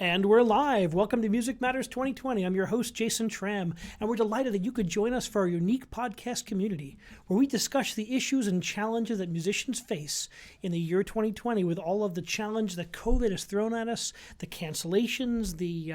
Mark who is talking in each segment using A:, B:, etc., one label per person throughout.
A: And we're live. Welcome to Music Matters 2020. I'm your host, Jason Tramm, and we're delighted that you could join us for our unique podcast community, where we discuss the issues and challenges that musicians face in the year 2020 with all of the challenge that COVID has thrown at us, the cancellations, the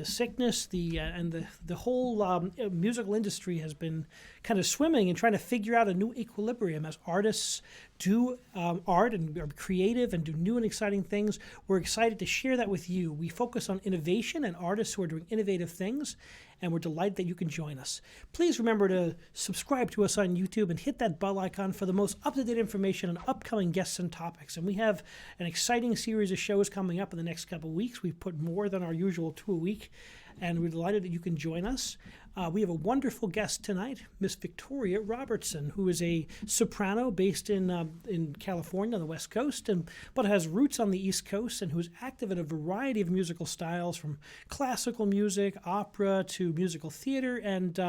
A: sickness, and the whole musical industry has been kind of swimming and trying to figure out a new equilibrium as artists do art and are creative and do new and exciting things. We're excited to share that with you. We focus on innovation and artists who are doing innovative things, and we're delighted that you can join us. Please remember to subscribe to us on YouTube and hit that bell icon for the most up-to-date information on upcoming guests and topics. And we have an exciting series of shows coming up in the next couple of weeks. We've put more than our usual 2 a week, and we're delighted that you can join us. We have a wonderful guest tonight, Miss Victoria Robertson, who is a soprano based in California on the West Coast, but has roots on the East Coast, and who is active in a variety of musical styles, from classical music, opera, to musical theater, and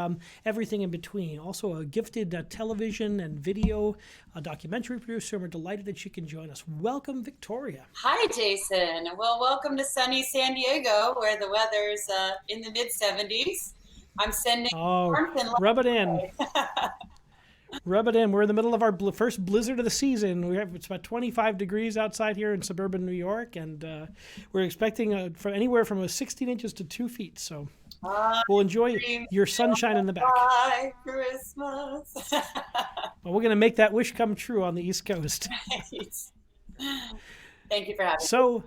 A: everything in between. Also a gifted television and video documentary producer, and we're delighted that she can join us. Welcome, Victoria.
B: Hi, Jason. Well, welcome to sunny San Diego, where the weather's in the mid-70s. I'm sending warmth and
A: rub it in. Rub it in. We're in the middle of our first blizzard of the season. It's about 25 degrees outside here in suburban New York, and we're expecting from anywhere from 16 inches to 2 feet. So we'll enjoy your sunshine in the back.
B: Christmas.
A: Well, we're going to make that wish come true on the East Coast.
B: Thank you for having me.
A: So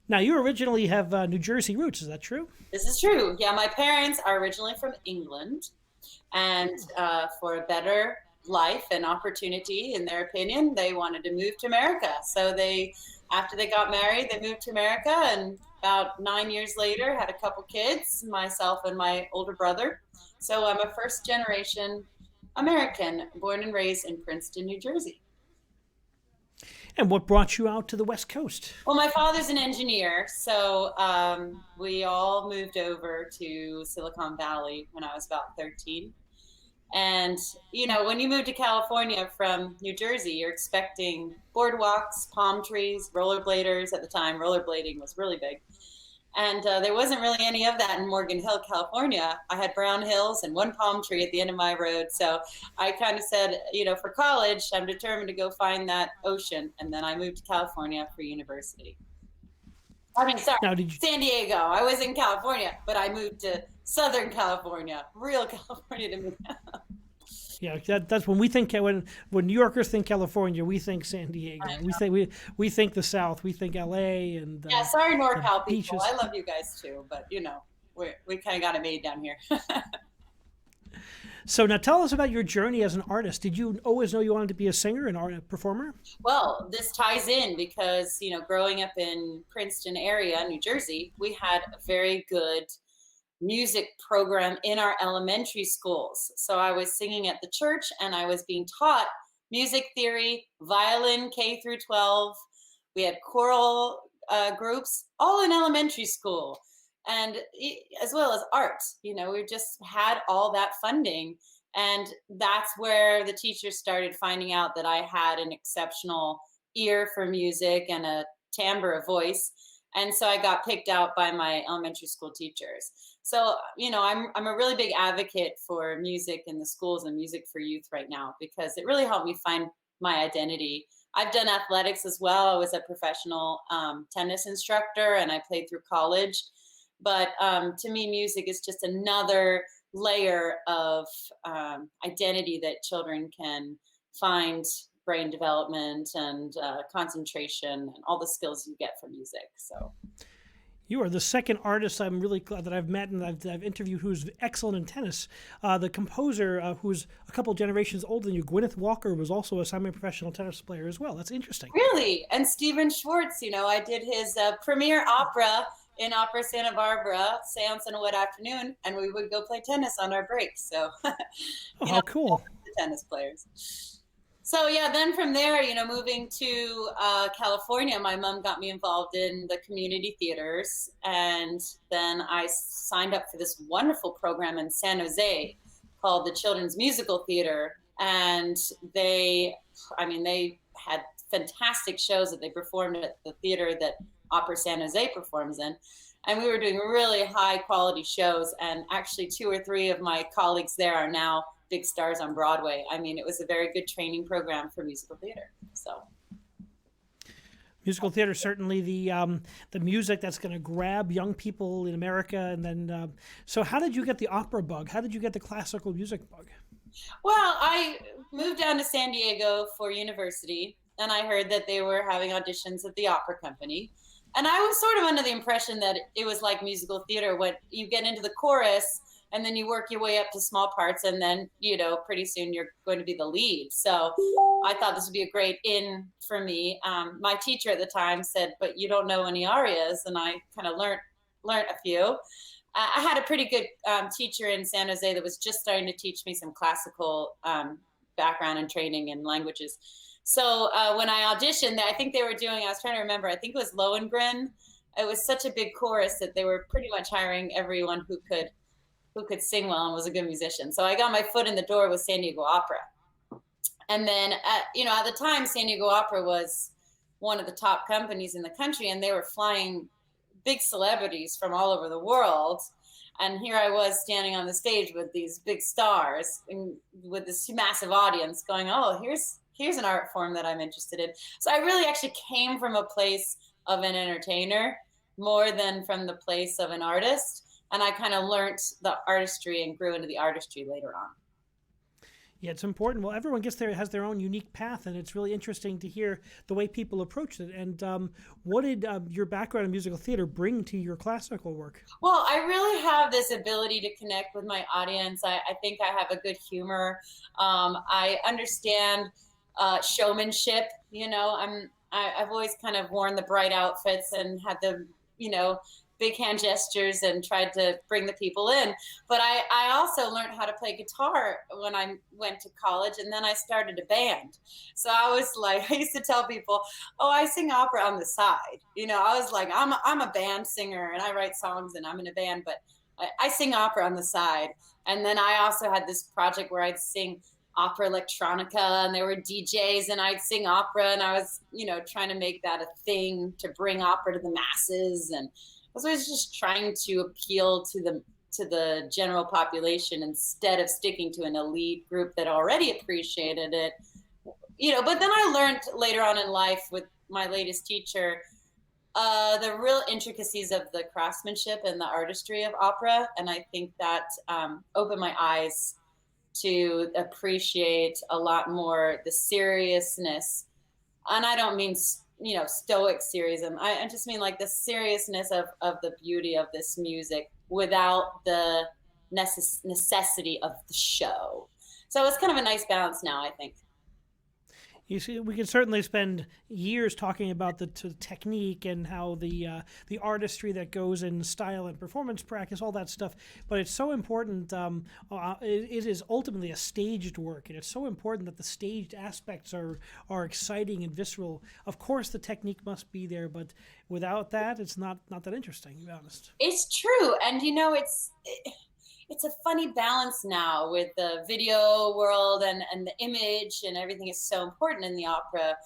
A: now you originally have New Jersey roots. Is that true?
B: This is true. Yeah, my parents are originally from England, and for a better life and opportunity, in their opinion, they wanted to move to America. So after they got married, they moved to America, and about 9 years later, had a couple kids, myself and my older brother. So I'm a first generation American, born and raised in Princeton, New Jersey.
A: And what brought you out to the West Coast?
B: Well, my father's an engineer, so we all moved over to Silicon Valley when I was about 13. And, you know, when you move to California from New Jersey, you're expecting boardwalks, palm trees, rollerbladers. At the time, rollerblading was really big. And there wasn't really any of that in Morgan Hill, California. I had brown hills and one palm tree at the end of my road. So I kind of said, you know, for college, I'm determined to go find that ocean. And then I moved to California for university. San Diego. I was in California, but I moved to Southern California, real California to me.
A: Yeah, that's when we think when New Yorkers think California, we think San Diego. We think the South. We think L.A. and
B: sorry, NorCal people. I love you guys too, but you know we kind of got it made down here.
A: So now tell us about your journey as an artist. Did you always know you wanted to be a singer and a performer?
B: Well, this ties in because, you know, growing up in Princeton area, New Jersey, we had a very good music program in our elementary schools. So I was singing at the church, and I was being taught music theory, violin K through 12. We had choral groups all in elementary school. And as well as art, you know, we just had all that funding. And that's where the teachers started finding out that I had an exceptional ear for music and a timbre of voice. And so I got picked out by my elementary school teachers. So, you know, I'm a really big advocate for music in the schools and music for youth right now, because it really helped me find my identity. I've done athletics as well. I was a professional tennis instructor, and I played through college. But to me, music is just another layer of identity that children can find, brain development and concentration and all the skills you get from music. So,
A: you are the second artist I'm really glad that I've met and I've interviewed who's excellent in tennis. The composer who's a couple generations older than you, Gwyneth Walker, was also a semi-professional tennis player as well. That's interesting.
B: Really? And Stephen Schwartz, you know, I did his premiere opera in Opera Santa Barbara, Seance on a Wet Afternoon, and we would go play tennis on our breaks. So,
A: how cool.
B: The tennis players. So yeah, then from there, you know, moving to California, my mom got me involved in the community theaters. And then I signed up for this wonderful program in San Jose called the Children's Musical Theater. And they had fantastic shows that they performed at the theater that Opera San Jose performs in. and we were doing really high quality shows. And actually, two or three of my colleagues there are now big stars on Broadway. I mean, it was a very good training program for musical theater. So
A: Musical theater, certainly the music that's going to grab young people in America. And then, so how did you get the opera bug? How did you get the classical music bug?
B: well, I moved down to San Diego for university, and I heard that they were having auditions at the opera company. And I was sort of under the impression that it was like musical theater, when you get into the chorus and then you work your way up to small parts, and then, pretty soon you're going to be the lead. So I thought this would be a great in for me. My teacher at the time said, "But you don't know any arias," and I kind of learned a few. I had a pretty good teacher in San Jose that was just starting to teach me some classical background and training in languages. So when I auditioned, I think they were doing, I was trying to remember, I think it was Lohengrin. It was such a big chorus that they were pretty much hiring everyone who could sing well and was a good musician. So I got my foot in the door with San Diego Opera. And then, at the time, San Diego Opera was one of the top companies in the country, and they were flying big celebrities from all over the world. And here I was standing on the stage with these big stars and with this massive audience going, "Oh, here's an art form that I'm interested in." So I really actually came from a place of an entertainer more than from the place of an artist. And I kind of learned the artistry and grew into the artistry later on.
A: Yeah, it's important. Well, everyone has their own unique path, and it's really interesting to hear the way people approach it. And what did your background in musical theater bring to your classical work?
B: Well, I really have this ability to connect with my audience. I think I have a good humor. I understand showmanship. I've always kind of worn the bright outfits and had the, big hand gestures and tried to bring the people in. But I also learned how to play guitar when I went to college, and then I started a band. So I was like, I used to tell people, "Oh, I sing opera on the side." I was like, I'm a band singer and I write songs and I'm in a band, but I sing opera on the side. And then I also had this project where I'd sing opera electronica, and there were DJs, and I'd sing opera, and I was, trying to make that a thing to bring opera to the masses. And I was just trying to appeal to the general population instead of sticking to an elite group that already appreciated it. But then I learned later on in life with my latest teacher the real intricacies of the craftsmanship and the artistry of opera, and I think that opened my eyes to appreciate a lot more the seriousness. And I don't mean stoic serialism. I just mean like the seriousness of the beauty of this music without the necessity of the show. So it's kind of a nice balance now, I think.
A: You see, we can certainly spend years talking about the technique and how the artistry that goes in style and performance practice, all that stuff. But it's so important. It is ultimately a staged work, and it's so important that the staged aspects are exciting and visceral. Of course, the technique must be there, but without that, it's not that interesting, to be honest.
B: It's true, and it's a funny balance now with the video world and the image, and everything is so important in the opera,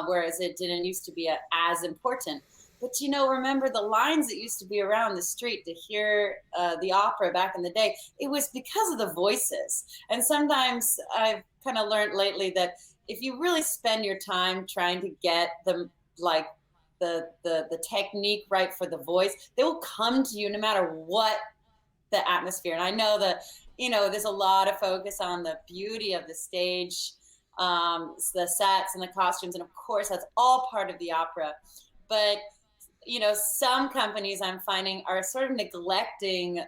B: whereas it didn't used to be as important. But remember the lines that used to be around the street to hear the opera back in the day, it was because of the voices. And sometimes I've kind of learned lately that if you really spend your time trying to get the technique right for the voice, they will come to you no matter what the atmosphere. And I know that, there's a lot of focus on the beauty of the stage, the sets and the costumes. And of course, that's all part of the opera. But, some companies I'm finding are sort of neglecting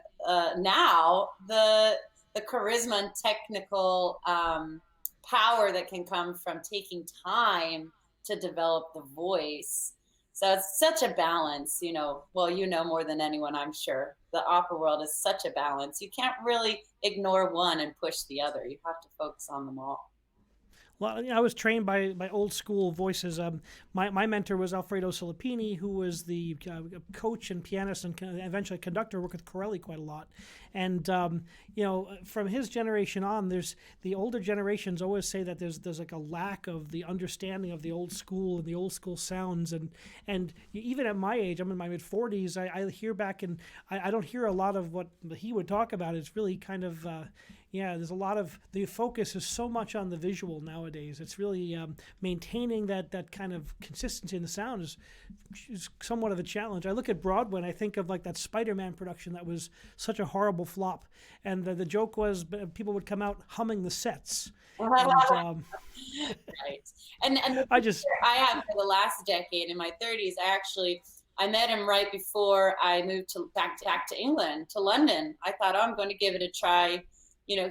B: now the charisma and technical power that can come from taking time to develop the voice. So it's such a balance, well, more than anyone, I'm sure. The opera world is such a balance. You can't really ignore one and push the other. You have to focus on them all.
A: Well, I was trained by old school voices. My mentor was Alfredo Silipini, who was the coach and pianist and eventually conductor. Worked with Corelli quite a lot, and from his generation on, there's the older generations always say that there's like a lack of the understanding of the old school and the old school sounds, and even at my age, I'm in my mid-40s. I hear back and I don't hear a lot of what he would talk about. It's really kind of there's a lot of the focus is so much on the visual nowadays. It's really maintaining that kind of consistency in the sound is somewhat of a challenge. I look at Broadway and I think of like that Spider-Man production that was such a horrible flop, and the joke was people would come out humming the sets. And,
B: right. And the
A: I just
B: I have for the last decade in my 30s. I met him right before I moved back to England, to London. I thought, oh, I'm going to give it a try.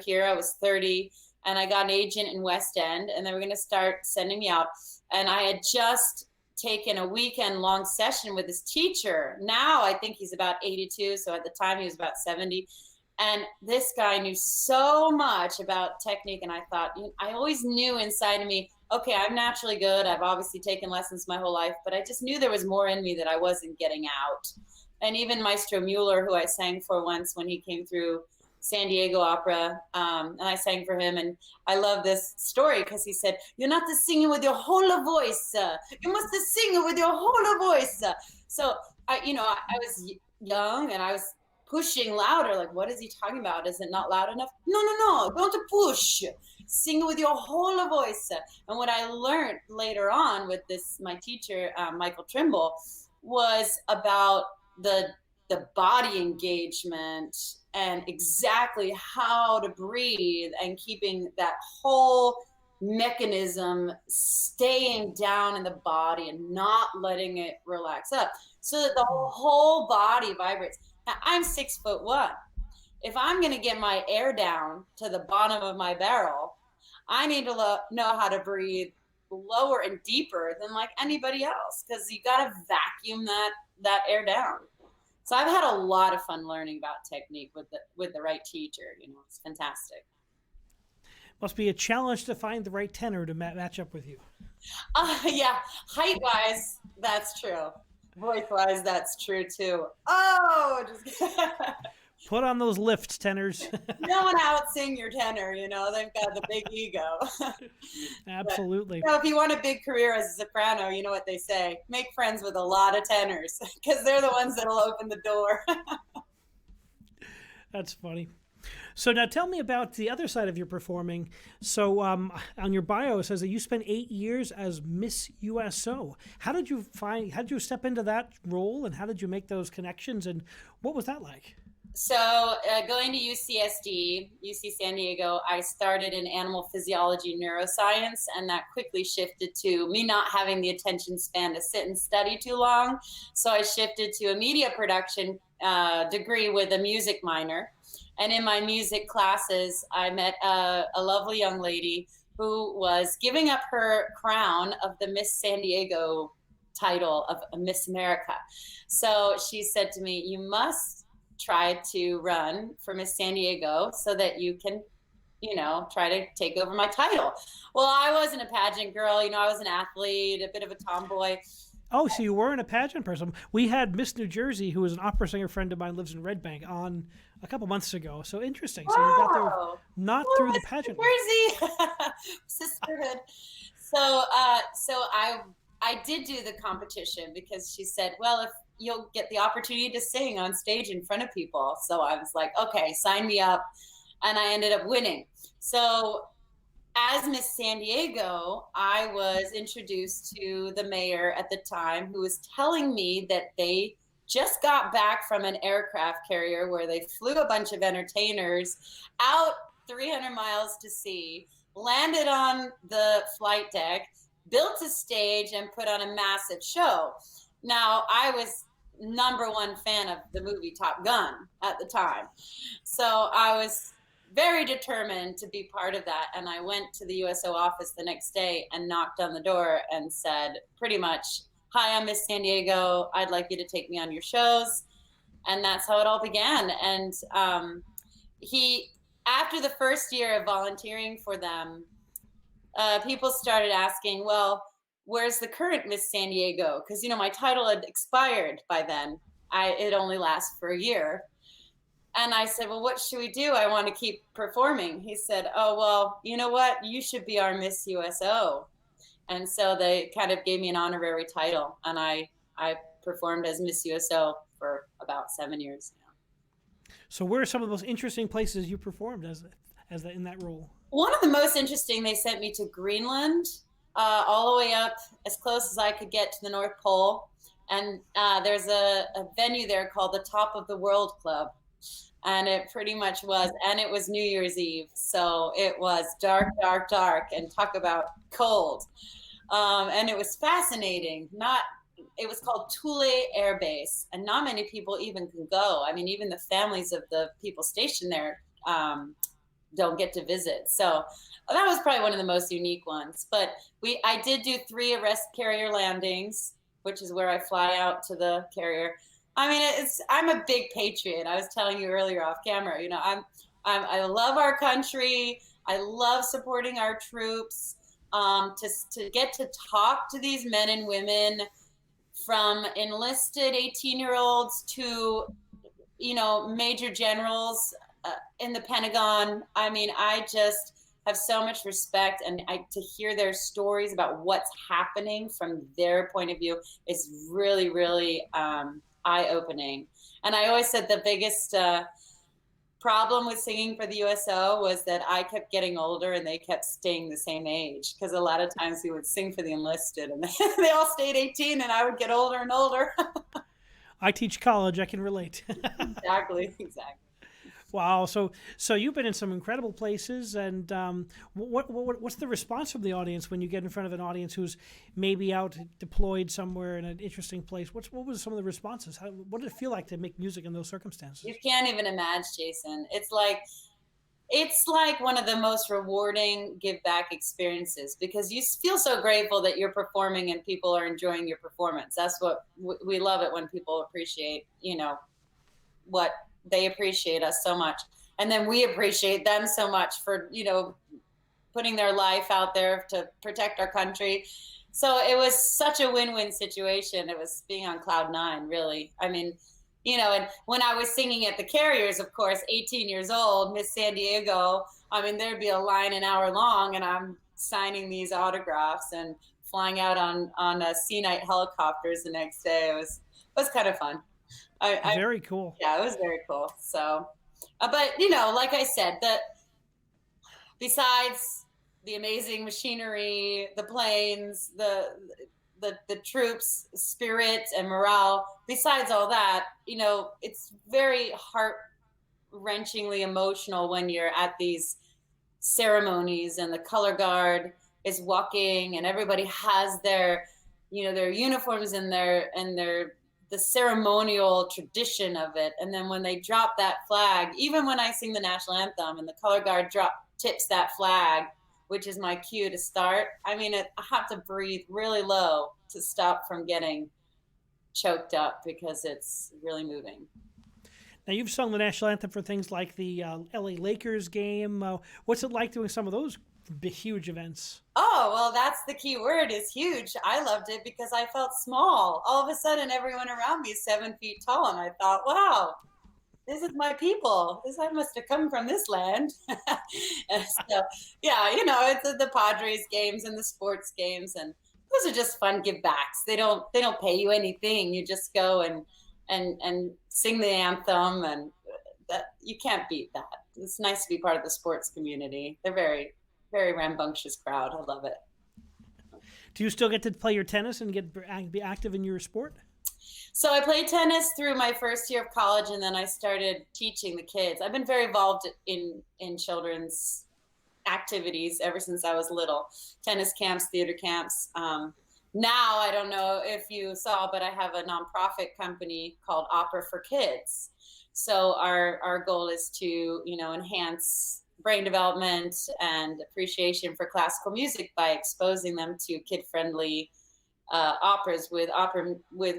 B: Here I was 30 and I got an agent in West End and they were going to start sending me out. And I had just taken a weekend long session with his teacher. Now I think he's about 82. So at the time he was about 70. And this guy knew so much about technique. And I thought, I always knew inside of me, okay, I'm naturally good. I've obviously taken lessons my whole life, but I just knew there was more in me that I wasn't getting out. And even Maestro Mueller, who I sang for once when he came through San Diego Opera, and I sang for him. And I love this story because he said, "You're not singing with your whole voice. You must sing with your whole voice." So I was young and I was pushing louder. Like, what is he talking about? Is it not loud enough? No, don't push. Sing with your whole voice. And what I learned later on with my teacher, Michael Trimble, was about the body engagement and exactly how to breathe and keeping that whole mechanism staying down in the body and not letting it relax up so that the whole body vibrates. Now, I'm 6'1". If I'm going to get my air down to the bottom of my barrel, I need to know how to breathe lower and deeper than like anybody else, because you got to vacuum that air down. So I've had a lot of fun learning about technique with the right teacher. It's fantastic.
A: must be a challenge to find the right tenor to match up with you.
B: Yeah, height-wise, that's true. Voice-wise, that's true too. Oh, just
A: Put on those lift tenors.
B: No one out-sing your tenor, they've got the big ego.
A: Absolutely.
B: But, if you want a big career as a soprano, you know what they say: make friends with a lot of tenors, because they're the ones that'll open the door.
A: That's funny. So now tell me about the other side of your performing. So on your bio, it says that you spent 8 years as Miss USO. How did you step into that role, and how did you make those connections, and what was that like?
B: So going to UC San Diego, I started in animal physiology neuroscience, and that quickly shifted to me not having the attention span to sit and study too long. So I shifted to a media production degree with a music minor. And in my music classes, I met a lovely young lady who was giving up her crown of the Miss San Diego title of Miss America. So she said to me, "You must try to run for Miss San Diego so that you can, try to take over my title." Well, I wasn't a pageant girl. I was an athlete, a bit of a tomboy.
A: Oh, so you weren't a pageant person. We had Miss New Jersey, who was an opera singer friend of mine, lives in Red Bank, on a couple months ago. So interesting. So you got there not through the pageant.
B: New Jersey sisterhood. So I did do the competition because she said, "Well, if you'll get the opportunity to sing on stage in front of people." So I was like, okay, sign me up. And I ended up winning. So as Miss San Diego, I was introduced to the mayor at the time, who was telling me that they just got back from an aircraft carrier where they flew a bunch of entertainers out 300 miles to sea, landed on the flight deck, built a stage, and put on a massive show. Now, I was #1 fan of the movie Top Gun at the time. So I was very determined to be part of that. And I went to the USO office the next day and knocked on the door and said, pretty much, "Hi, I'm Miss San Diego. I'd like you to take me on your shows." And that's how it all began. And after the first year of volunteering for them, people started asking, well, where's the current Miss San Diego? Because my title had expired by then. It only lasts for a year. And I said, well, what should we do? I want to keep performing. He said, oh, well, you know what? You should be our Miss USO. And so they kind of gave me an honorary title, and I performed as Miss USO for about 7 years now.
A: So where are some of the most interesting places you performed in that role?
B: One of the most interesting, they sent me to Greenland, all the way up as close as I could get to the North Pole. And there's a venue there called the Top of the World Club. And it pretty much was, and it was New Year's Eve. So it was dark, dark, dark, and talk about cold. And it was fascinating. It was called Thule Air Base, and not many people even can go. I mean, even the families of the people stationed there don't get to visit. So that was probably one of the most unique ones. But I did do 3 arrest carrier landings, which is where I fly out to the carrier. I mean, I'm a big patriot. I was telling you earlier off camera. I love our country. I love supporting our troops. To get to talk to these men and women, from enlisted 18-year-olds to, major generals in the Pentagon. I mean, I just have so much respect, and to hear their stories about what's happening from their point of view is really, really eye-opening. And I always said the biggest problem with singing for the USO was that I kept getting older and they kept staying the same age, because a lot of times we would sing for the enlisted and they all stayed 18 and I would get older and older.
A: I teach college. I can relate.
B: Exactly.
A: Wow. So you've been in some incredible places, and what's the response from the audience when you get in front of an audience who's maybe out deployed somewhere in an interesting place? What was some of the responses? What did it feel like to make music in those circumstances?
B: You can't even imagine, Jason. It's like one of the most rewarding give back experiences, because you feel so grateful that you're performing and people are enjoying your performance. That's what we love it, when people appreciate, what they appreciate us so much, and then we appreciate them so much for putting their life out there to protect our country. So it was such a win-win situation. It was being on cloud 9, really. I mean, and when I was singing at the carriers, of course, 18 years old, Miss San Diego, I mean, there'd be a line an hour long, and I'm signing these autographs and flying out on C-night helicopters the next day. It was kind of fun.
A: Very cool.
B: Yeah, it was very cool. So, but like I said, that besides the amazing machinery, the planes, the troops' spirit and morale, besides all that, it's very heart-wrenchingly emotional when you're at these ceremonies and the color guard is walking and everybody has their uniforms and the ceremonial tradition of it. And then when they drop that flag, even when I sing the national anthem and the color guard tips that flag, which is my cue to start, I mean, I have to breathe really low to stop from getting choked up, because it's really moving.
A: Now, you've sung the national anthem for things like the LA Lakers game. What's it like doing some of those huge events?
B: Oh, well, that's the key word, is huge. I loved it because I felt small. All of a sudden, everyone around me is 7 feet tall, and I thought, wow, this is my people. I must have come from this land. And so, yeah, it's the Padres games and the sports games, and those are just fun give backs. They don't pay you anything. You just go and sing the anthem, and that, you can't beat that. It's nice to be part of the sports community. They're very, very rambunctious crowd. I love it.
A: Do you still get to play your tennis and be active in your sport?
B: So I played tennis through my first year of college, and then I started teaching the kids. I've been very involved in children's activities ever since I was little. Tennis camps, theater camps. Now, I don't know if you saw, but I have a nonprofit company called Opera for Kids. So our goal is to, enhance brain development and appreciation for classical music by exposing them to kid-friendly operas with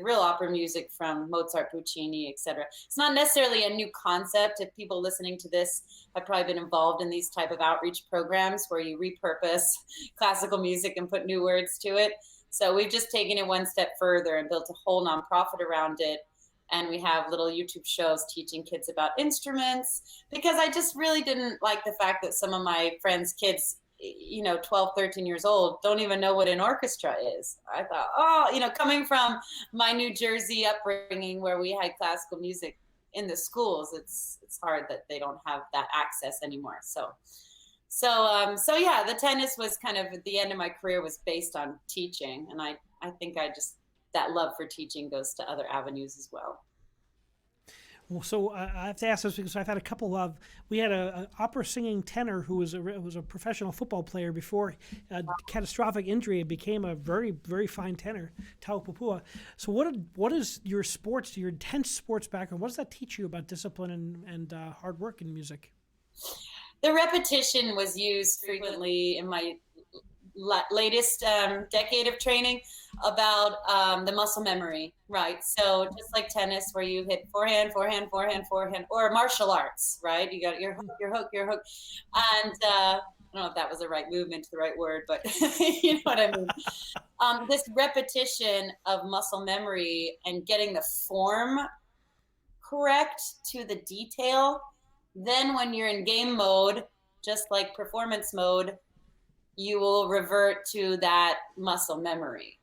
B: real opera music from Mozart, Puccini, etc. It's not necessarily a new concept. If people listening to this have probably been involved in these type of outreach programs where you repurpose classical music and put new words to it. So we've just taken it one step further and built a whole nonprofit around it. And we have little YouTube shows teaching kids about instruments, because I just really didn't like the fact that some of my friends' kids, 12, 13 years old, don't even know what an orchestra is. I thought, coming from my New Jersey upbringing where we had classical music in the schools, it's hard that they don't have that access anymore. So yeah, the tennis was kind of at the end of my career was based on teaching. And I think that love for teaching goes to other avenues as well.
A: Well, so I have to ask this because I've had we had an opera singing tenor who was a professional football player before a catastrophic injury and became a very, very fine tenor, Tau Papua. So what is your intense sports background? What does that teach you about discipline and hard work in music?
B: The repetition was used frequently in my latest decade of training about the muscle memory, right? So just like tennis, where you hit forehand, forehand, forehand, forehand, or martial arts, right? You got your hook, your hook, your hook. And I don't know if that was the right movement, the right word, but you know what I mean? This repetition of muscle memory and getting the form correct to the detail. Then when you're in game mode, just like performance mode, you will revert to that muscle memory.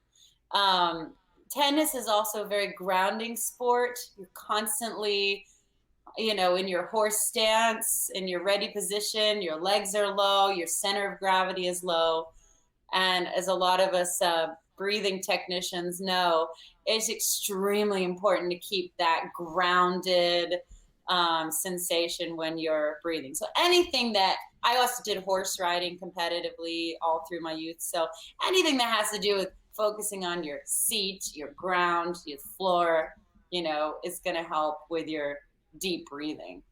B: Tennis is also a very grounding sport. You're constantly, in your horse stance, in your ready position, your legs are low, your center of gravity is low. And as a lot of us breathing technicians know, it's extremely important to keep that grounded sensation when you're breathing. So anything that I also did horse riding competitively all through my youth. So anything that has to do with focusing on your seat, your ground, your floor, is going to help with your deep breathing.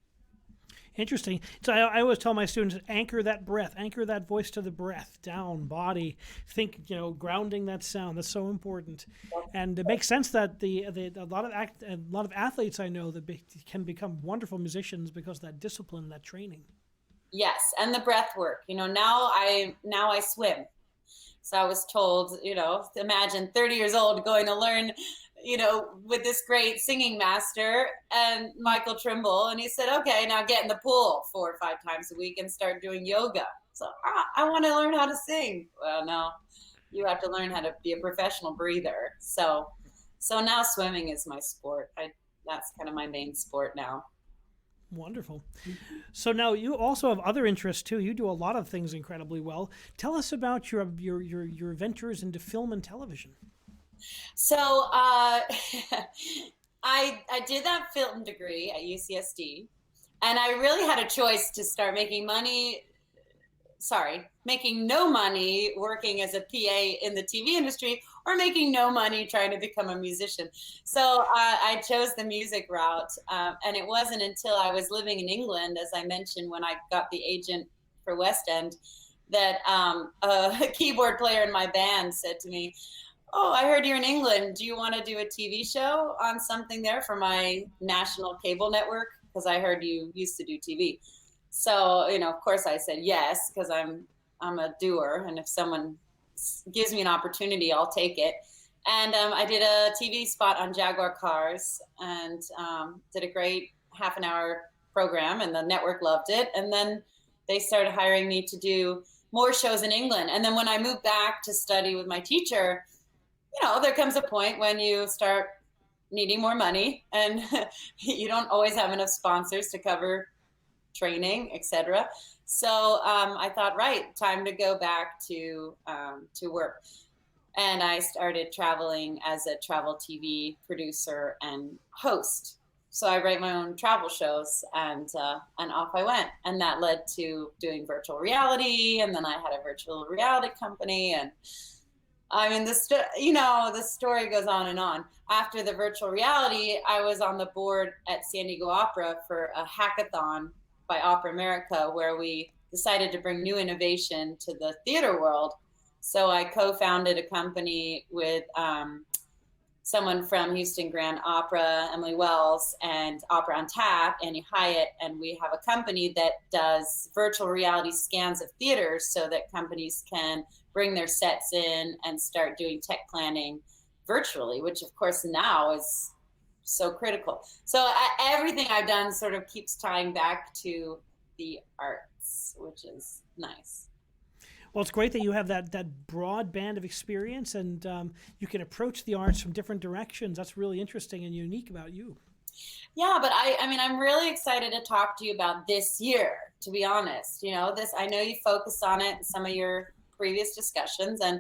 A: Interesting. So I always tell my students, anchor that breath, anchor that voice to the breath, down, body, think, grounding that sound. That's so important. And it makes sense that a lot of athletes I know that can become wonderful musicians because of that discipline, that training.
B: Yes, and the breath work. Now I swim. So I was told, imagine 30 years old going to learn, with this great singing master and Michael Trimble. And he said, okay, now get in the pool 4 or 5 times a week and start doing yoga. So I want to learn how to sing. Well, no, you have to learn how to be a professional breather. So now swimming is my sport. That's kind of my main sport now.
A: Wonderful. So now you also have other interests too. You do a lot of things incredibly well. Tell us about your ventures into film and television.
B: So I did that film degree at UCSD, and I really had a choice to start making no money working as a PA in the TV industry, or making no money trying to become a musician. So I chose the music route. And it wasn't until I was living in England, as I mentioned, when I got the agent for West End, that a keyboard player in my band said to me, oh, I heard you're in England. Do you want to do a TV show on something there for my national cable network? Because I heard you used to do TV. So, of course I said yes, because I'm a doer. And if someone gives me an opportunity, I'll take it. And I did a TV spot on Jaguar cars and did a great half-an-hour program, and the network loved it. And then they started hiring me to do more shows in England. And then when I moved back to study with my teacher, there comes a point when you start needing more money, and you don't always have enough sponsors to cover training, etc. So I thought, right, time to go back to work. And I started traveling as a travel TV producer and host. So I write my own travel shows, and off I went. And that led to doing virtual reality. And then I had a virtual reality company. And I mean, the story goes on and on. After the virtual reality, I was on the board at San Diego Opera for a hackathon by Opera America, where we decided to bring new innovation to the theater world. So I co-founded a company with someone from Houston Grand Opera, Emily Wells, and Opera on Tap, Annie Hyatt, and we have a company that does virtual reality scans of theaters so that companies can bring their sets in and start doing tech planning virtually, which of course now is so critical. So everything I've done sort of keeps tying back to the arts, which is nice.
A: Well, it's great that you have that broad band of experience, and you can approach the arts from different directions. That's really interesting and unique about you.
B: Yeah, but I mean, I'm really excited to talk to you about this year, to be honest. You know, this, I know you focused on it in some of your previous discussions, and,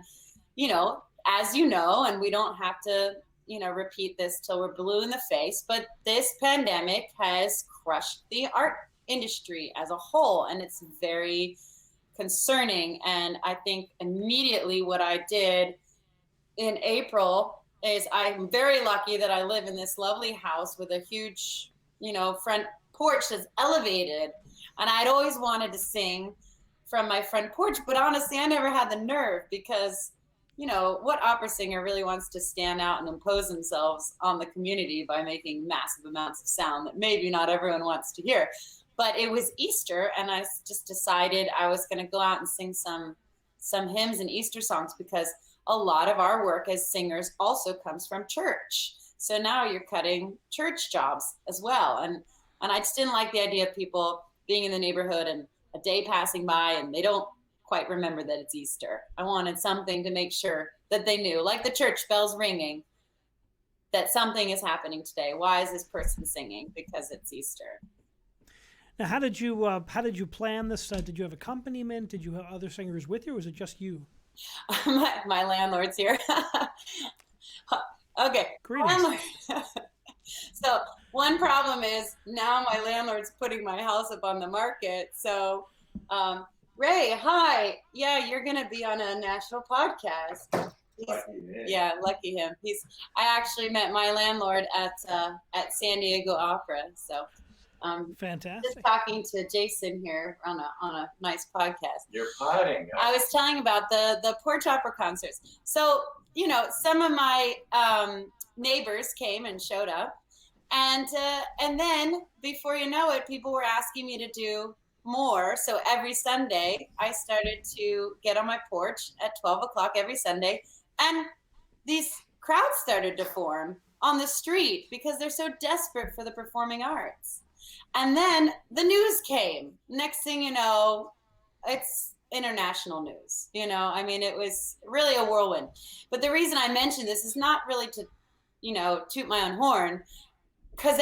B: you know, as you know, and we don't have to, you know, repeat this till we're blue in the face, but this pandemic has crushed the art industry as a whole, and it's very concerning. And I think immediately what I did in April is, I'm very lucky that I live in this lovely house with a huge, you know, front porch that's elevated. And I'd always wanted to sing from my front porch, but honestly, I never had the nerve because, you know, what opera singer really wants to stand out and impose themselves on the community by making massive amounts of sound that maybe not everyone wants to hear? But it was Easter, and I just decided I was going to go out and sing some hymns and Easter songs, because a lot of our work as singers also comes from church. So now you're cutting church jobs as well. And I just didn't like the idea of people being in the neighborhood and a day passing by and they don't quite remember that it's Easter. I wanted something to make sure that they knew, like the church bells ringing, that something is happening today. Why is this person singing? Because it's Easter.
A: Now, how did you plan this? Did you have accompaniment? Did you have other singers with you, or was it just you?
B: my landlord's here. Okay.
A: Greetings.
B: So one problem is now my landlord's putting my house up on the market. So, Ray, hi. Yeah, you're going to be on a national podcast. Yeah, lucky him. I actually met my landlord at San Diego Opera. So,
A: fantastic.
B: Just talking to Jason here on a nice podcast.
C: You're potting.
B: I was telling about the porch opera concerts. So, you know, some of my neighbors came and showed up, and then before you know it, people were asking me to do more. So every Sunday, I started to get on my porch at 12 o'clock every Sunday, and these crowds started to form on the street because they're so desperate for the performing arts. And then the news came. Next thing you know, it's international news. You know, I mean, it was really a whirlwind. But the reason I mention this is not really to, you know, toot my own horn, because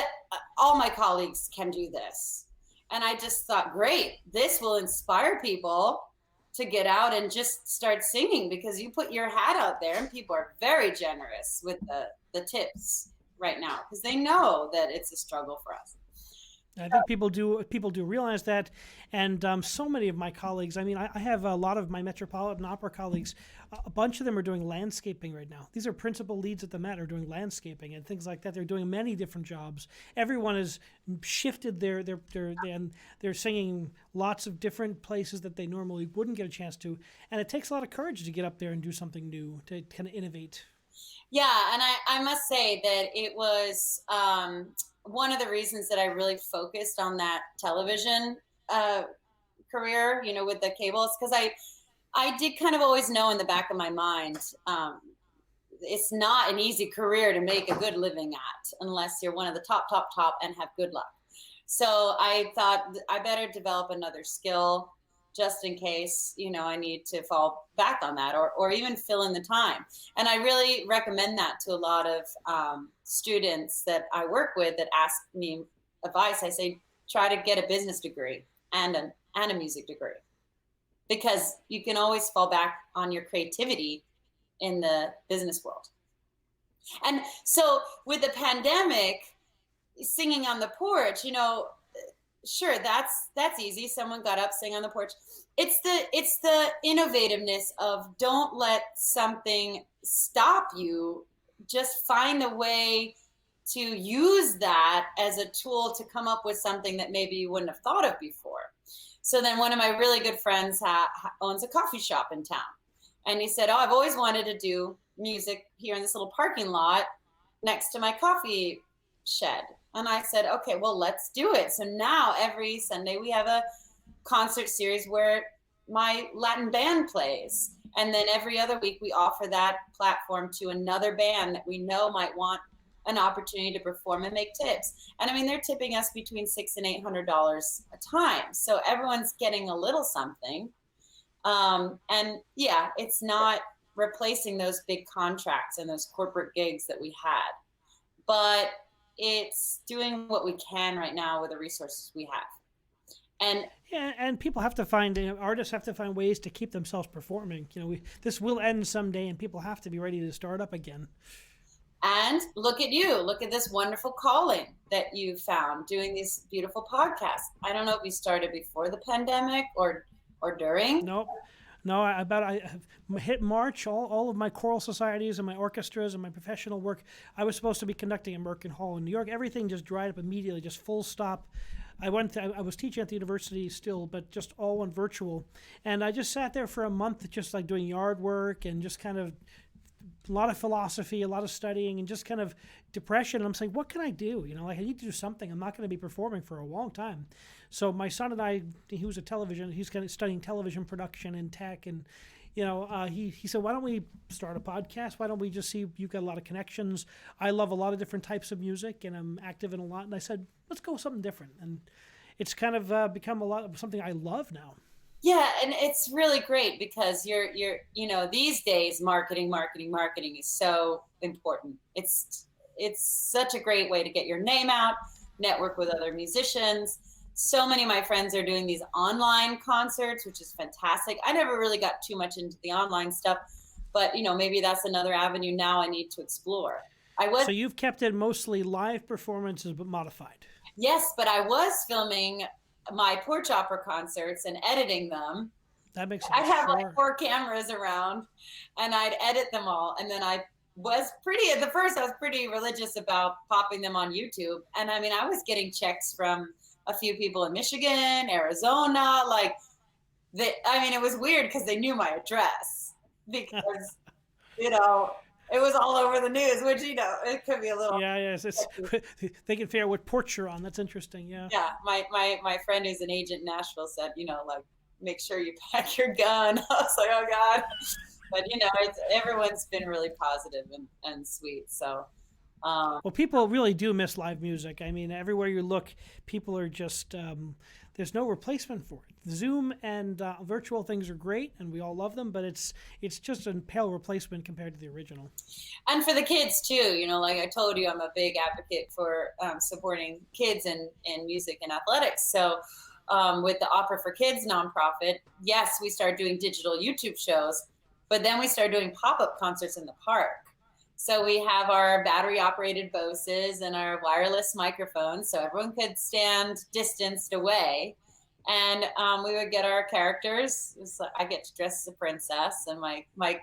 B: all my colleagues can do this. And I just thought, great, this will inspire people to get out and just start singing, because you put your hat out there and people are very generous with the tips right now, because they know that it's a struggle for us.
A: I think people do realize that, and so many of my colleagues, I mean, I have a lot of my Metropolitan Opera colleagues, a bunch of them are doing landscaping right now. These are principal leads at the Met are doing landscaping and things like that. They're doing many different jobs. Everyone has shifted and they're singing lots of different places that they normally wouldn't get a chance to, and it takes a lot of courage to get up there and do something new, to kind of innovate.
B: Yeah, and I must say that it was one of the reasons that I really focused on that television career, you know, with the cable, is because I did kind of always know in the back of my mind, it's not an easy career to make a good living at unless you're one of the top and have good luck. So I thought I better develop another skill just in case, you know, I need to fall back on that or even fill in the time. And I really recommend that to a lot of students that I work with that ask me advice. I say, try to get a business degree and a music degree, because you can always fall back on your creativity in the business world. And so with the pandemic, singing on the porch, you know, sure, that's easy. Someone got up, sang on the porch. It's the innovativeness of, don't let something stop you. Just find a way to use that as a tool to come up with something that maybe you wouldn't have thought of before. So then one of my really good friends owns a coffee shop in town. And he said, "Oh, I've always wanted to do music here in this little parking lot next to my coffee shed." And I said, "Okay, well, let's do it." So now every Sunday we have a concert series where my Latin band plays. And then every other week we offer that platform to another band that we know might want an opportunity to perform and make tips. And I mean, they're tipping us between $600 and $800 a time. So everyone's getting a little something. And yeah, it's not replacing those big contracts and those corporate gigs that we had, but it's doing what we can right now with the resources we have. And
A: Yeah, and people have to find, artists have to find ways to keep themselves performing. This will end someday, and people have to be ready to start up again.
B: And look at you. Look at this wonderful calling that you found doing these beautiful podcasts. I don't know if you started before the pandemic or during.
A: No, I hit March. All of my choral societies and my orchestras and my professional work, I was supposed to be conducting at Merkin Hall in New York. Everything just dried up immediately, just full stop. I was teaching at the university still, but just all on virtual. And I just sat there for a month, just like doing yard work and just kind of a lot of philosophy, a lot of studying, and just kind of depression. And I'm saying, what can I do? I need to do something. I'm not going to be performing for a long time. So my son and I, he's kind of studying television production and tech. And, he said, why don't we start a podcast? Why don't we just see, you've got a lot of connections. I love a lot of different types of music, and I'm active in a lot. And I said, let's go with something different. And it's kind of become a lot of something I love now.
B: Yeah, and it's really great because you're these days marketing is so important. It's such a great way to get your name out, network with other musicians. So many of my friends are doing these online concerts, which is fantastic. I never really got too much into the online stuff, but maybe that's another avenue now I need to explore.
A: So you've kept it mostly live performances but modified.
B: Yes, but I was filming my porch opera concerts and editing them.
A: That makes sense.
B: I'd have like 4 cameras around and I'd edit them all. And then at the first I was pretty religious about popping them on YouTube. And I mean, I was getting checks from a few people in Michigan, Arizona, it was weird because they knew my address because, it was all over the news, which, it could be a little.
A: Yeah. They can figure out what porch you're on. That's interesting. Yeah.
B: Yeah. My friend who's an agent in Nashville said, make sure you pack your gun. I was like, oh God. But, everyone's been really positive and sweet. So.
A: Well, people really do miss live music. I mean, everywhere you look, people are just, there's no replacement for it. Zoom and virtual things are great, and we all love them, but it's just a pale replacement compared to the original.
B: And for the kids, too. Like I told you, I'm a big advocate for supporting kids in music and athletics. So with the Opera for Kids nonprofit, yes, we started doing digital YouTube shows, but then we started doing pop-up concerts in the park. So we have our battery-operated Boses and our wireless microphones, so everyone could stand distanced away. And we would get our characters. I get to dress as a princess, and my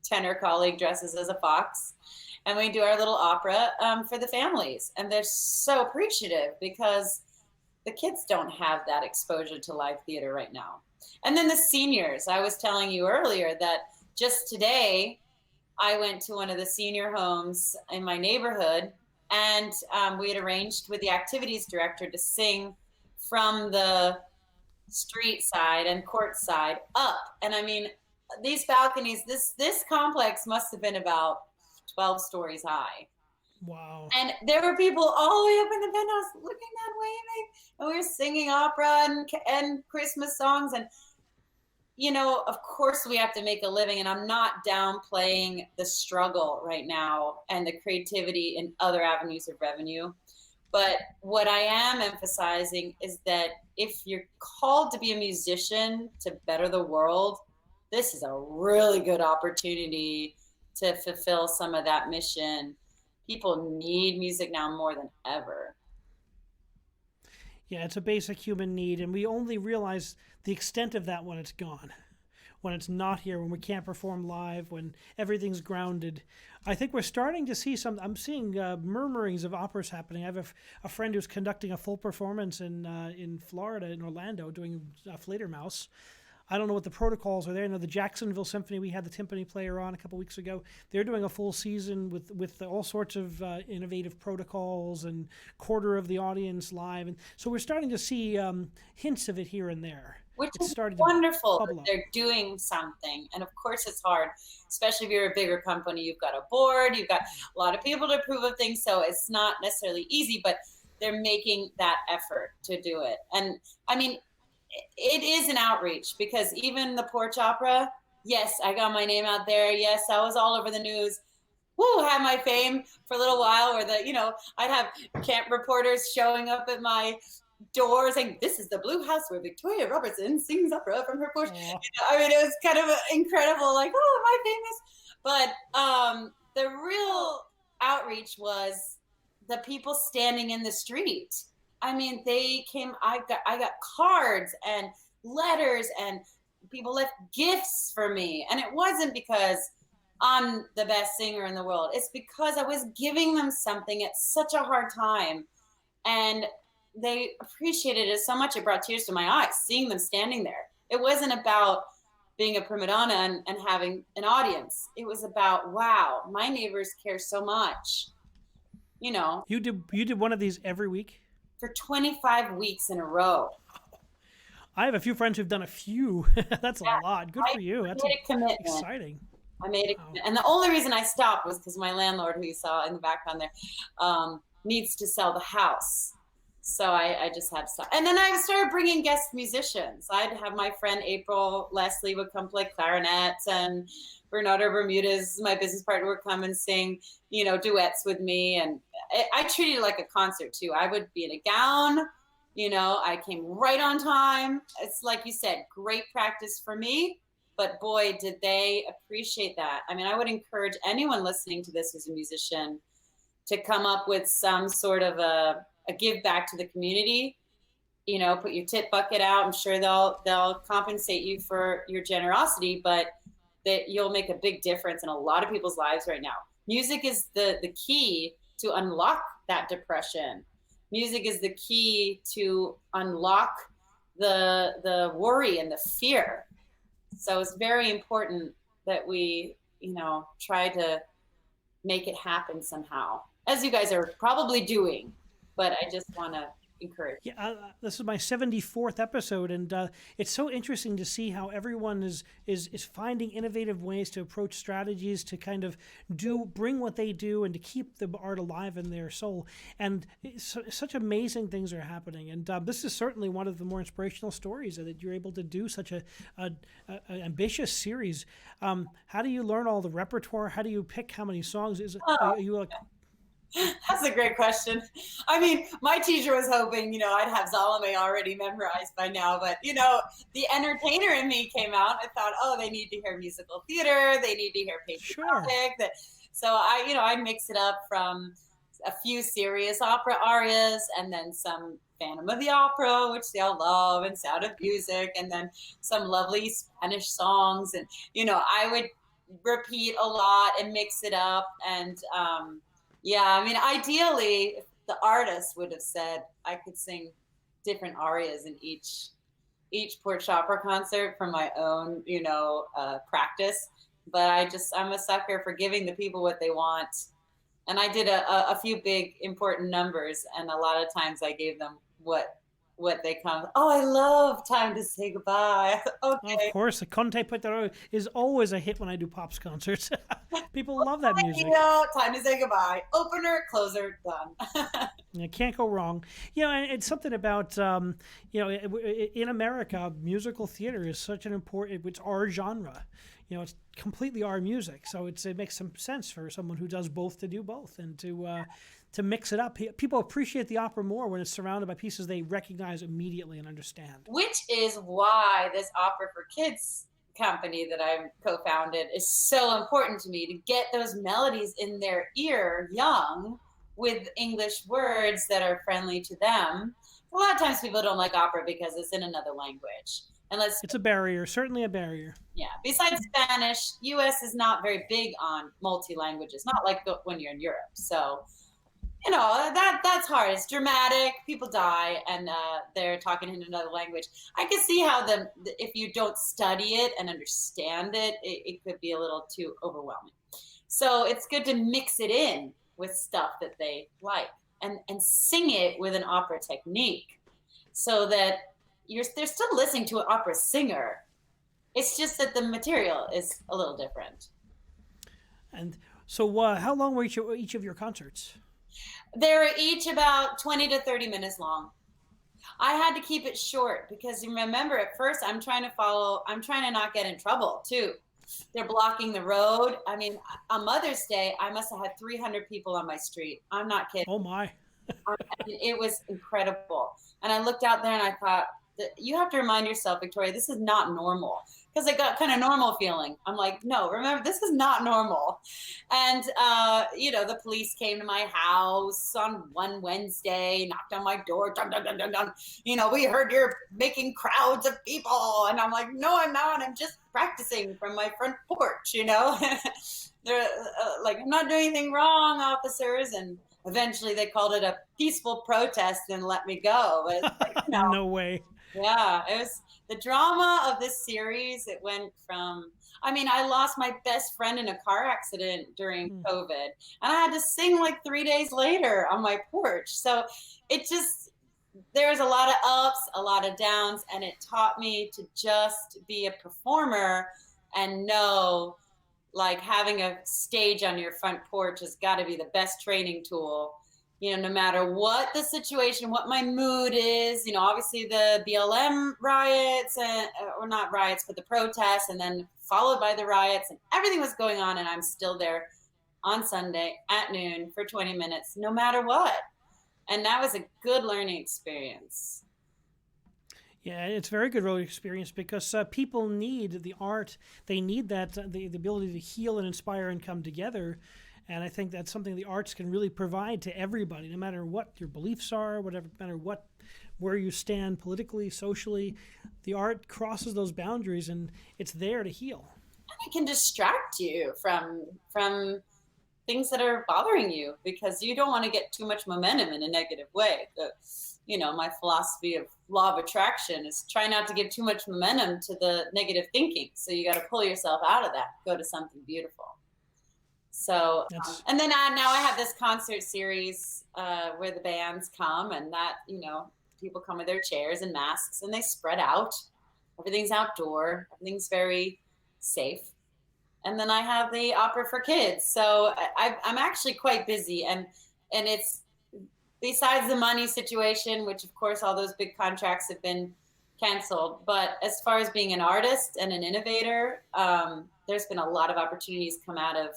B: tenor colleague dresses as a fox. And we do our little opera for the families. And they're so appreciative because the kids don't have that exposure to live theater right now. And then the seniors. I was telling you earlier that just today, I went to one of the senior homes in my neighborhood, and we had arranged with the activities director to sing from the street side and court side up. And I mean, these balconies, this complex must have been about 12 stories high.
A: Wow.
B: And there were people all the way up in the penthouse looking and waving, and we were singing opera and Christmas songs. And of course we have to make a living, and I'm not downplaying the struggle right now and the creativity in other avenues of revenue. But what I am emphasizing is that if you're called to be a musician to better the world, this is a really good opportunity to fulfill some of that mission. People need music now more than ever.
A: Yeah, it's a basic human need, and we only realize the extent of that when it's gone, when it's not here, when we can't perform live, when everything's grounded. I think we're starting to see I'm seeing murmurings of operas happening. I have a friend who's conducting a full performance in Florida, in Orlando, doing Fledermaus. I don't know what the protocols are there. I know the Jacksonville Symphony, we had the timpani player on a couple weeks ago. They're doing a full season with all sorts of innovative protocols and quarter of the audience live. And so we're starting to see hints of it here and there.
B: Which is wonderful that
A: up.
B: they're doing something. And of course it's hard, especially if you're a bigger company. You've got a board, you've got a lot of people to approve of things. So it's not necessarily easy, but they're making that effort to do it. And I mean, it is an outreach, because even the Porch Opera, yes, I got my name out there. Yes, I was all over the news. Woo, had my fame for a little while, where I'd have camp reporters showing up at my door saying, "This is the Blue House where Victoria Robertson sings opera from her porch." I mean, it was kind of incredible, like, oh, am I famous? But the real outreach was the people standing in the street. I mean, they came, I got cards and letters, and people left gifts for me. And it wasn't because I'm the best singer in the world. It's because I was giving them something at such a hard time. And they appreciated it so much. It brought tears to my eyes, seeing them standing there. It wasn't about being a prima donna and having an audience. It was about, wow, my neighbors care so much.
A: You did one of these every week?
B: For 25 weeks in a row.
A: I have a few friends who've done a few. That's a lot. Good for you. That's
B: a commitment.
A: Exciting.
B: I made it. Wow. And the only reason I stopped was because my landlord, who you saw in the background there, needs to sell the house. So I just had to stop. And then I started bringing guest musicians. I'd have my friend April Leslie would come play clarinet, and Bernardo Bermudez, my business partner, would come and sing, duets with me. And I treated it like a concert too. I would be in a gown, I came right on time. It's like you said, great practice for me, but boy, did they appreciate that. I mean, I would encourage anyone listening to this who's a musician to come up with some sort of a give back to the community. Put your tip bucket out. I'm sure they'll compensate you for your generosity, but that you'll make a big difference in a lot of people's lives right now. Music is the key to unlock that depression. Music is the key to unlock the worry and the fear. So it's very important that we, try to make it happen somehow, as you guys are probably doing. But I just want to encourage.
A: Yeah, this is my 74th episode, and it's so interesting to see how everyone is finding innovative ways to approach strategies to kind of bring what they do and to keep the art alive in their soul. And such amazing things are happening. And this is certainly one of the more inspirational stories that you're able to do such an ambitious series. How do you learn all the repertoire? How do you pick how many songs? Are you like...
B: That's a great question. I mean, my teacher was hoping, I'd have Salome already memorized by now, but, the entertainer in me came out. I thought, oh, they need to hear musical theater. They need to hear patriotic. Sure. So I mix it up from a few serious opera arias and then some Phantom of the Opera, which they all love, and Sound of Music, and then some lovely Spanish songs. And, I would repeat a lot and mix it up. And, yeah, I mean, ideally, if the artist would have said I could sing different arias in each Porch Opera concert from my own, practice. But I'm a sucker for giving the people what they want. And I did a few big important numbers, and a lot of times I gave them what they come. Oh, I love Time to Say Goodbye. Okay.
A: Of course, the Conte Potero is always a hit when I do Pops concerts. People love that music.
B: Time to Say Goodbye. Opener, closer, done.
A: You can't go wrong. And it's something about, in America, musical theater is such an important, it's our genre. It's completely our music. So it makes some sense for someone who does both to do both and to mix it up. People appreciate the opera more when it's surrounded by pieces they recognize immediately and understand.
B: Which is why this Opera for Kids company that I've co-founded is so important to me, to get those melodies in their ear young with English words that are friendly to them. A lot of times people don't like opera because it's in another language.
A: It's a barrier, certainly a barrier.
B: Yeah. Besides Spanish, U.S. is not very big on multi-languages, not like when you're in Europe. So that's hard. It's dramatic. People die, and they're talking in another language. I can see how if you don't study it and understand it, it could be a little too overwhelming. So it's good to mix it in with stuff that they like, and sing it with an opera technique, so that they're still listening to an opera singer. It's just that the material is a little different.
A: And so, how long were each of your concerts?
B: They're each about 20 to 30 minutes long. I had to keep it short because you remember at first I'm trying to not get in trouble too. They're blocking the road. I mean, on Mother's Day, I must have had 300 people on my street. I'm not kidding.
A: Oh my.
B: It was incredible. And I looked out there and I thought, you have to remind yourself, Victoria, this is not normal. Because I got kind of normal feeling. I'm like, no, remember, this is not normal. And, the police came to my house on one Wednesday, knocked on my door, dun, dun, dun, dun, dun. We heard you're making crowds of people. And I'm like, no, I'm not. I'm just practicing from my front porch, They're like, I'm not doing anything wrong, officers. And eventually they called it a peaceful protest and let me go. But,
A: No way.
B: Yeah, it was the drama of this series. It went from, I lost my best friend in a car accident during COVID, and I had to sing like 3 days later on my porch. So there's a lot of ups, a lot of downs, and it taught me to just be a performer and know, like, having a stage on your front porch has got to be the best training tool. No matter what the situation, what my mood is, obviously the BLM riots, or not riots, but the protests, and then followed by the riots, and everything was going on, and I'm still there on Sunday at noon for 20 minutes, no matter what. And that was a good learning experience.
A: Yeah, it's a very good learning experience because people need the art. They need that, the ability to heal and inspire and come together. And I think that's something the arts can really provide to everybody, no matter what your beliefs are, no matter where you stand politically, socially. The art crosses those boundaries, and it's there to heal.
B: And it can distract you from things that are bothering you, because you don't want to get too much momentum in a negative way. My philosophy of law of attraction is try not to give too much momentum to the negative thinking. So you got to pull yourself out of that, go to something beautiful. So, and then now I have this concert series where the bands come, and that, people come with their chairs and masks, and they spread out. Everything's outdoor. Everything's very safe. And then I have the opera for kids. So I'm actually quite busy, and it's, besides the money situation, which of course all those big contracts have been canceled. But as far as being an artist and an innovator, there's been a lot of opportunities come out of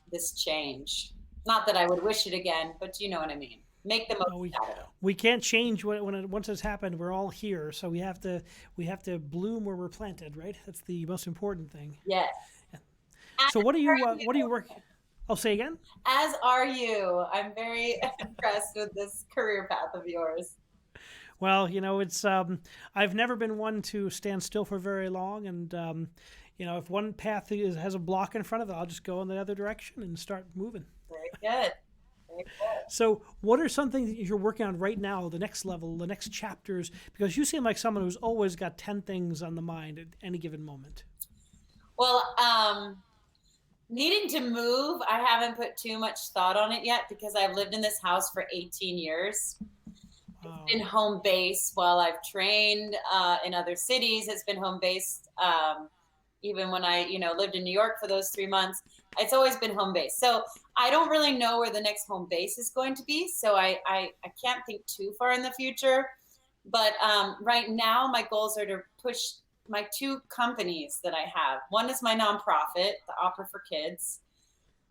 B: this change. Not that I would wish it again, but you know what I mean. Make the most out of it.
A: We can't change once it's happened. We're all here, so we have to bloom where we're planted, right? That's the most important thing.
B: Yes.
A: Yeah. So what do you work? I'll say again.
B: As are you. I'm very impressed with this career path of yours.
A: Well, it's I've never been one to stand still for very long, and if one path has a block in front of it, I'll just go in the other direction and start moving.
B: Very good. Very good.
A: So what are some things that you're working on right now, the next level, the next chapters? Because you seem like someone who's always got 10 things on the mind at any given moment.
B: Well, needing to move, I haven't put too much thought on it yet, because I've lived in this house for 18 years. Wow. It's been home base while I've trained in other cities. It's been home based. Even when I, lived in New York for those 3 months, it's always been home base. So I don't really know where the next home base is going to be. So I can't think too far in the future. But right now, my goals are to push my 2 companies that I have. One is my nonprofit, the Opera for Kids,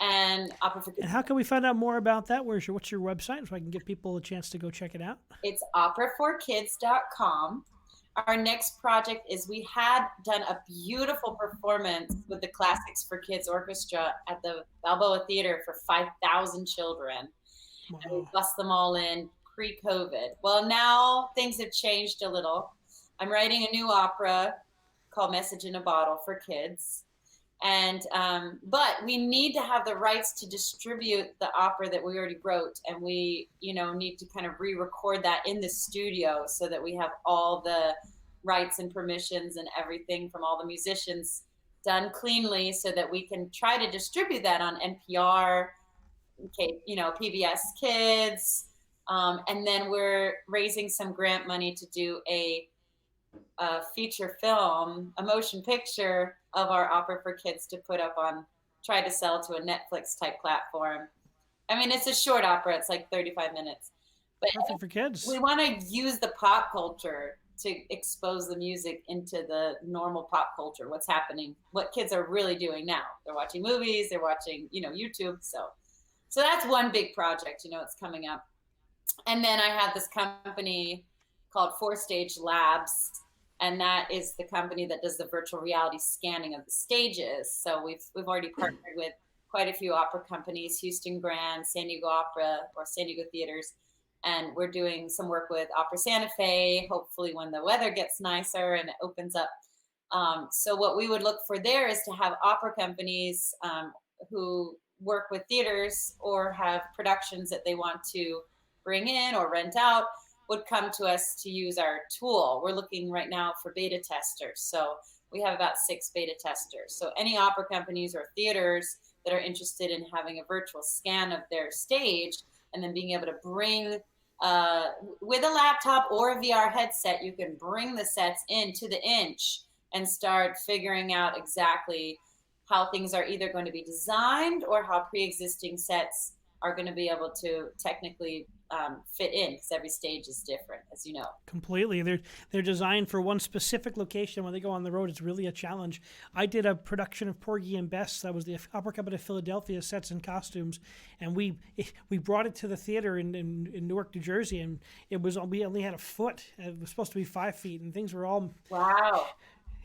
B: and Opera for Kids.
A: And how can we find out more about that? What's your website, so I can give people a chance to go check it out?
B: It's operaforkids.com. Our next project is, we had done a beautiful performance with the Classics for Kids Orchestra at the Balboa Theater for 5,000 children. Wow. And we bussed them all in pre-COVID. Well, now things have changed a little. I'm writing a new opera called Message in a Bottle for kids. And but we need to have the rights to distribute the opera that we already wrote, and we need to kind of re-record that in the studio so that we have all the rights and permissions and everything from all the musicians done cleanly, so that we can try to distribute that on NPR, okay, PBS Kids, and then we're raising some grant money to do a feature film, a motion picture of our opera for kids to put up on, try to sell to a Netflix type platform. I mean, it's a short opera. It's like 35 minutes. But
A: perfect for kids.
B: We want to use the pop culture to expose the music into the normal pop culture, what's happening, what kids are really doing now. They're watching movies, they're watching, YouTube. So that's one big project, it's coming up. And then I have this company called 4Stage Labs, and that is the company that does the virtual reality scanning of the stages. So we've already partnered with quite a few opera companies, Houston Grand, San Diego Opera, or San Diego Theaters, and we're doing some work with Opera Santa Fe, hopefully when the weather gets nicer and it opens up. So what we would look for there is to have opera companies who work with theaters or have productions that they want to bring in or rent out, would come to us to use our tool. We're looking right now for beta testers. So we have about 6 beta testers. So any opera companies or theaters that are interested in having a virtual scan of their stage and then being able to bring, with a laptop or a VR headset, you can bring the sets into the inch and start figuring out exactly how things are either going to be designed or how pre-existing sets are going to be able to technically fit in, because every stage is different, as you know.
A: Completely. They're designed for one specific location. When they go on the road, it's really a challenge. I did a production of Porgy and Bess. That was the Opera Company of Philadelphia sets and costumes, and we brought it to the theater in Newark, New Jersey, and we only had a foot. It was supposed to be 5 feet, and things were all...
B: Wow.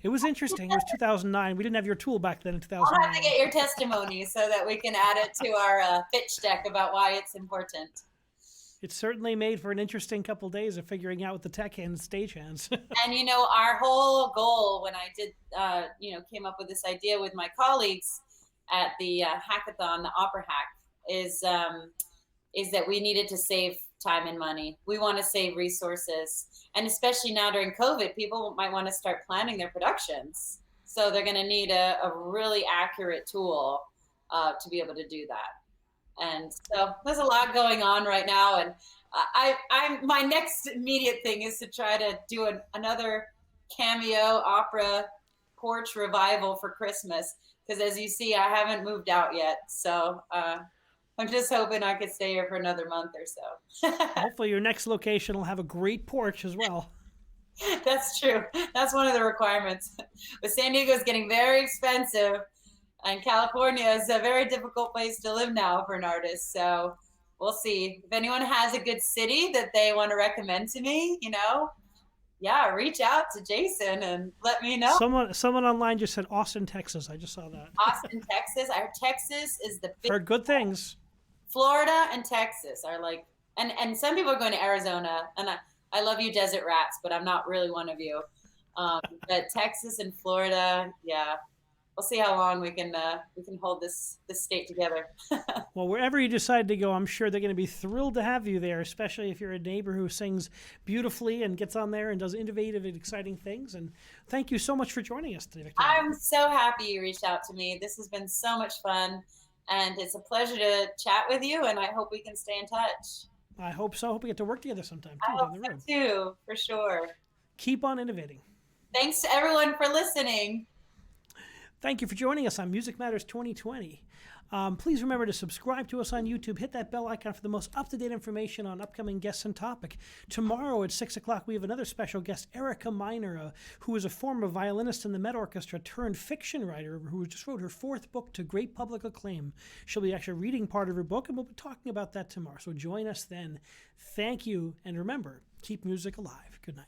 A: It was interesting. It was 2009. We didn't have your tool back then in 2009.
B: I'll have to get your testimony so that we can add it to our pitch deck about why it's important.
A: It certainly made for an interesting couple of days of figuring out with the tech hands, stage hands.
B: And, our whole goal when I did, came up with this idea with my colleagues at the hackathon, the Opera Hack, is that we needed to save time and money. We want to save resources. And especially now during COVID, people might want to start planning their productions. So they're going to need a really accurate tool to be able to do that. And so there's a lot going on right now. And my next immediate thing is to try to do another cameo opera porch revival for Christmas. Because as you see, I haven't moved out yet. So I'm just hoping I could stay here for another month or so.
A: Hopefully your next location will have a great porch as well.
B: That's true. That's one of the requirements. But San Diego is getting very expensive, and California is a very difficult place to live now for an artist. So we'll see. If anyone has a good city that they want to recommend to me, reach out to Jason and let me know.
A: Someone online just said Austin, Texas. I just saw that.
B: Austin, Texas. Our Texas is the big...
A: Heard good things.
B: Florida and Texas are like, and some people are going to Arizona, and I love you desert rats, but I'm not really one of you. But Texas and Florida, yeah. We'll see how long we can hold this state together.
A: Well, wherever you decide to go, I'm sure they're going to be thrilled to have you there, especially if you're a neighbor who sings beautifully and gets on there and does innovative and exciting things. And thank you so much for joining us today, Victoria.
B: I'm so happy you reached out to me. This has been so much fun, and it's a pleasure to chat with you, and I hope we can stay in touch.
A: I hope so. I hope we get to work together sometime, too,
B: down the road. Too, for sure.
A: Keep on innovating.
B: Thanks to everyone for listening.
A: Thank you for joining us on Music Matters 2020. Please remember to subscribe to us on YouTube. Hit that bell icon for the most up-to-date information on upcoming guests and topic. Tomorrow at 6 o'clock, we have another special guest, Erica Miner, who is a former violinist in the Met Orchestra turned fiction writer who just wrote her 4th book to great public acclaim. She'll be actually reading part of her book, and we'll be talking about that tomorrow. So join us then. Thank you, and remember, keep music alive. Good night.